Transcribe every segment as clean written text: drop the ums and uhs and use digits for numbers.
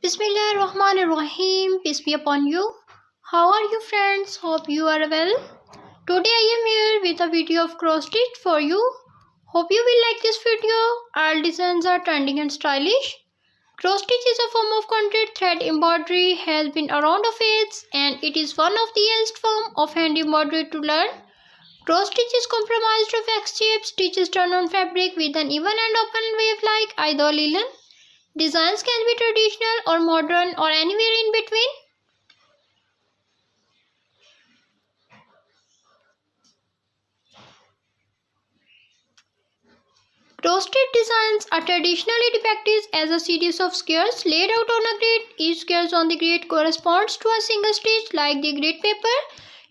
Bismillahirrahmanirrahim. Peace be upon you. How are you, friends? Hope you are well. Today I am here with a video of cross stitch for you. Hope you will like this video. All designs are trending and stylish. Cross stitch is a form of content thread embroidery, has been around of ages, and it is one of the earliest form of hand embroidery to learn. Cross stitch is comprised of X-shaped stitches done on fabric with an even and open wave like either linen. Designs can be traditional or modern or anywhere in between. Cross stitch designs are traditionally depicted as a series of squares laid out on a grid. Each square on the grid corresponds to a single stitch like the grid paper.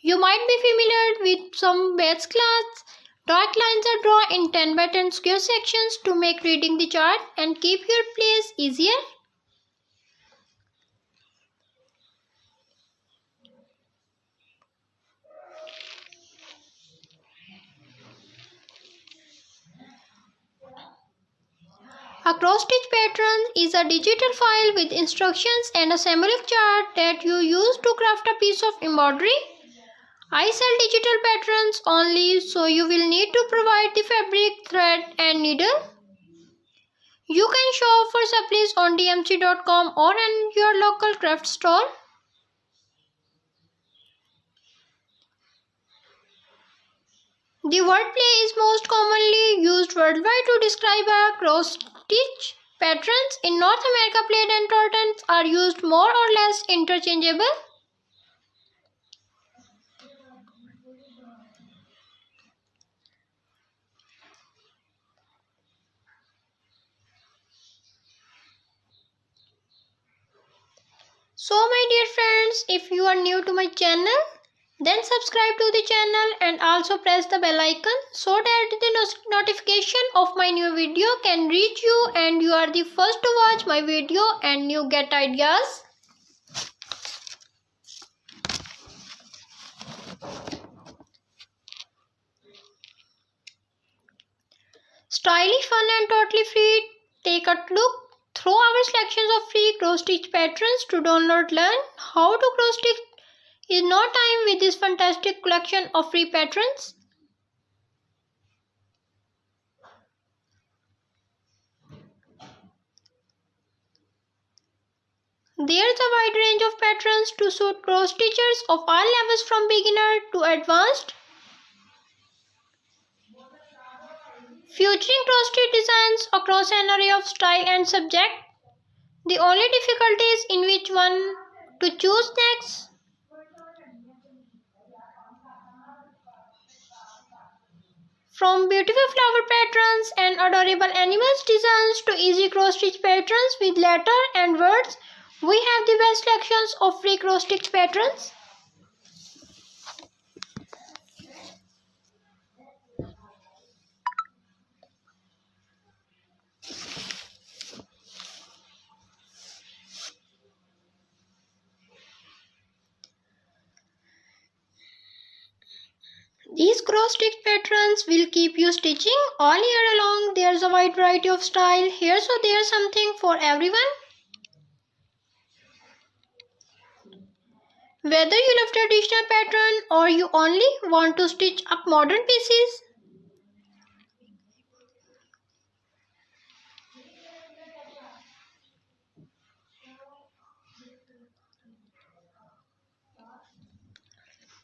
You might be familiar with some base class. Dark lines are drawn in 10 by 10 square sections to make reading the chart and keep your place easier. A cross stitch pattern is a digital file with instructions and a symbolic chart that you use to craft a piece of embroidery. I sell digital patterns only, so you will need to provide the fabric, thread and needle. You can shop for supplies on dmc.com or in your local craft store. The word play is most commonly used worldwide to describe a cross stitch. Patterns in North America, plaid and tartans are used more or less interchangeable. So my dear friends, if you are new to my channel, then subscribe to the channel and also press the bell icon so that the notification of my new video can reach you and you are the first to watch my video and you get ideas. Stylish, fun and totally free. Take a look through our selections of free cross stitch patterns to download, learn how to cross stitch in no time with this fantastic collection of free patterns. There's a wide range of patterns to suit cross stitchers of all levels from beginner to advanced. Featuring cross stitch designs across an array of style and subject. The only difficulty is in which one to choose next. From beautiful flower patterns and adorable animals designs to easy cross stitch patterns with letter and words, we have the best selections of free cross stitch patterns. These cross stitch patterns will keep you stitching all year long. There's a wide variety of style here, so there's something for everyone. Whether you love traditional pattern or you only want to stitch up modern pieces,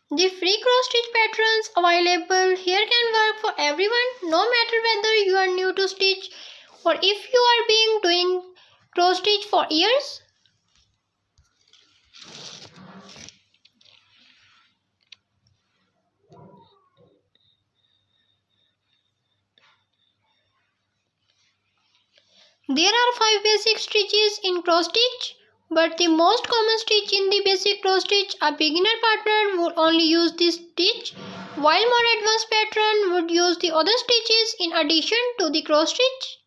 the free cross stitch patterns available here can work for everyone, no matter whether you are new to stitch or if you are been doing cross stitch for years. There are 5 basic stitches in cross stitch, but the most common stitch in the basic cross stitch, a beginner pattern would only use this stitch, while more advanced pattern would use the other stitches in addition to the cross stitch.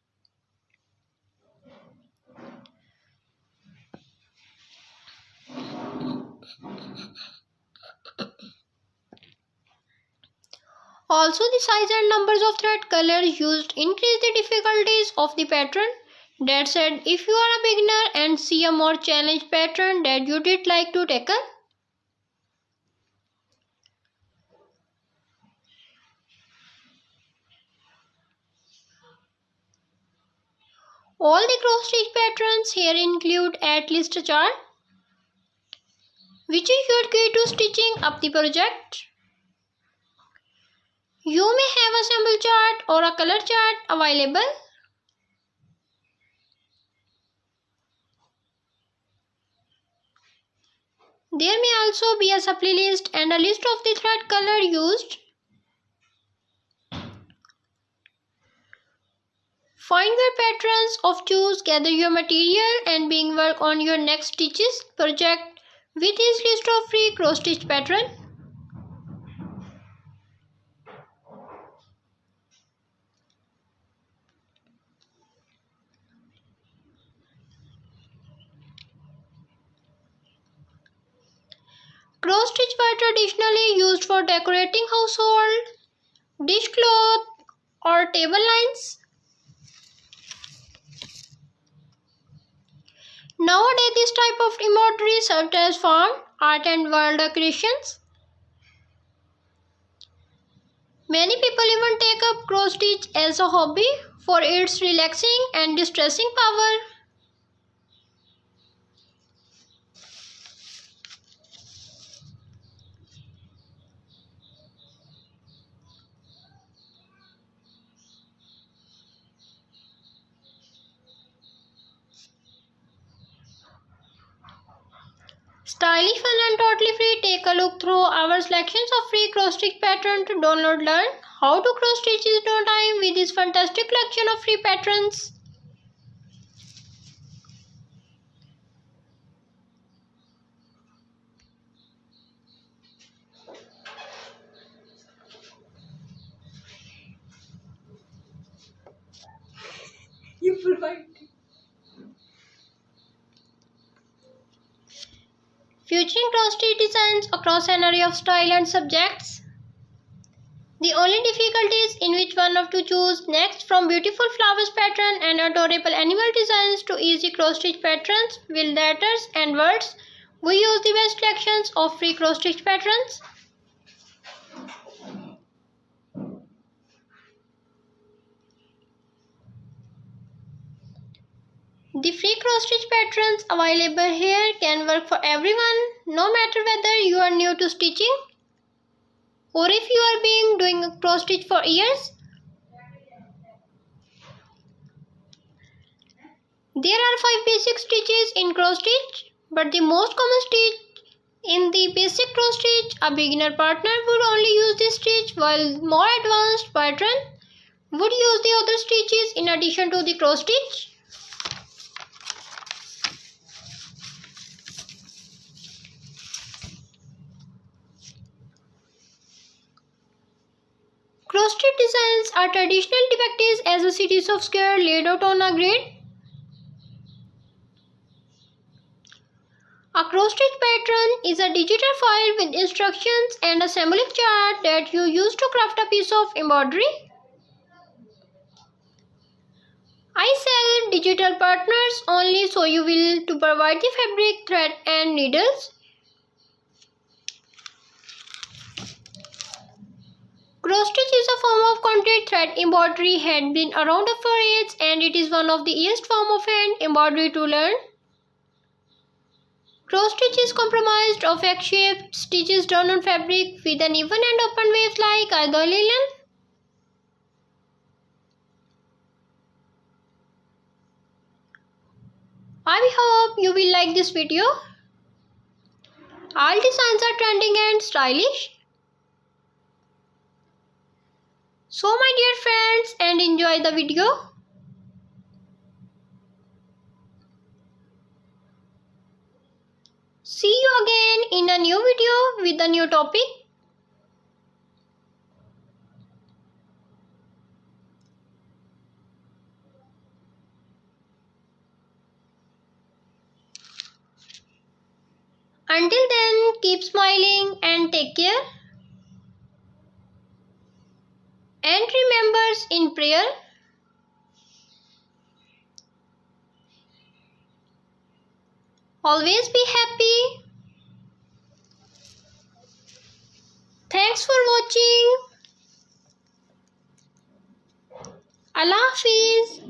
Also, the size and numbers of thread colors used increase the difficulties of the pattern. That said, if you are a beginner and see a more challenged pattern that you did like to tackle, all the cross stitch patterns here include at least a chart, which is your key to stitching up the project. You may have a sample chart or a color chart available. There may also be a supply list and a list of the thread color used. Find your patterns of choose, gather your material and begin work on your next stitches project with this list of free cross stitch pattern. Cross stitch were traditionally used for decorating household, dishcloth or table lines. Nowadays, this type of embroidery serves as farm, art and wall decorations. Many people even take up cross stitch as a hobby for its relaxing and distressing power. Stylish, fun and totally free. Take a look through our selections of free cross stitch pattern to download. Learn how to cross stitch in no time with this fantastic collection of free patterns. You provide. Featuring cross stitch designs across an array of style and subjects. The only difficulty is in which one of to choose next, from beautiful flowers pattern and adorable animal designs to easy cross stitch patterns with letters and words. We use the best selections of free cross stitch patterns. The free cross stitch patterns available here can work for everyone, no matter whether you are new to stitching or if you are been doing cross stitch for years. There are 5 basic stitches in cross stitch, but the most common stitch in the basic cross stitch, a beginner partner would only use this stitch, while more advanced pattern would use the other stitches in addition to the cross stitch. Cross stitch designs are traditionally depicted as a series of squares laid out on a grid. A cross stitch pattern is a digital file with instructions and a symbolic chart that you use to craft a piece of embroidery. I sell digital partners only, so you will to provide the fabric, thread and needles. Cross stitch is a form of content thread embroidery, had been around for ages, and it is one of the easiest forms of hand embroidery to learn. Cross stitch is comprised of egg-shaped stitches done on fabric with an even and open waves like either linen. I hope you will like this video. All designs are trending and stylish. So my dear friends, and enjoy the video. See you again in a new video with a new topic. Until then, keep smiling and take care. And remember in prayer. Always be happy. Thanks for watching. Allah Hafiz.